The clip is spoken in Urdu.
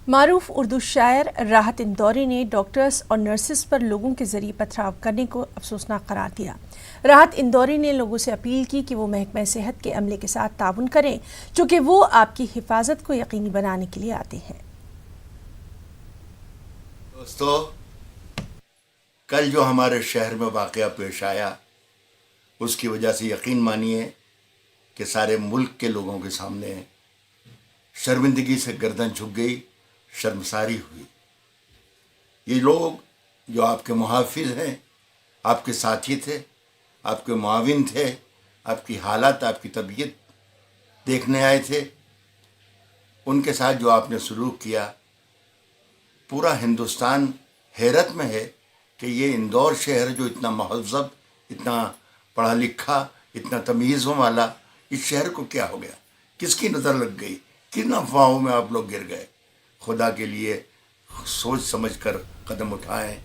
معروف اردو شاعر راحت اندوری نے ڈاکٹرز اور نرسز پر لوگوں کے ذریعے پتھراؤ کرنے کو افسوسناک قرار دیا۔ راحت اندوری نے لوگوں سے اپیل کی کہ وہ محکمہ صحت کے عملے کے ساتھ تعاون کریں چونکہ وہ آپ کی حفاظت کو یقینی بنانے کے لیے آتے ہیں۔ دوستو، کل جو ہمارے شہر میں واقعہ پیش آیا اس کی وجہ سے یقین مانیے کہ سارے ملک کے لوگوں کے سامنے شرمندگی سے گردن جھک گئی، شرمساری ہوئی۔ یہ لوگ جو آپ کے محافظ ہیں، آپ کے ساتھی تھے، آپ کے معاون تھے، آپ کی حالت، آپ کی طبیعت دیکھنے آئے تھے، ان کے ساتھ جو آپ نے سلوک کیا، پورا ہندوستان حیرت میں ہے کہ یہ اندور شہر جو اتنا مہذب، اتنا پڑھا لکھا، اتنا تمیز والا، اس شہر کو کیا ہو گیا؟ کس کی نظر لگ گئی؟ کن افواہوں میں آپ لوگ گر گئے؟ خدا کے لیے سوچ سمجھ کر قدم اٹھائیں۔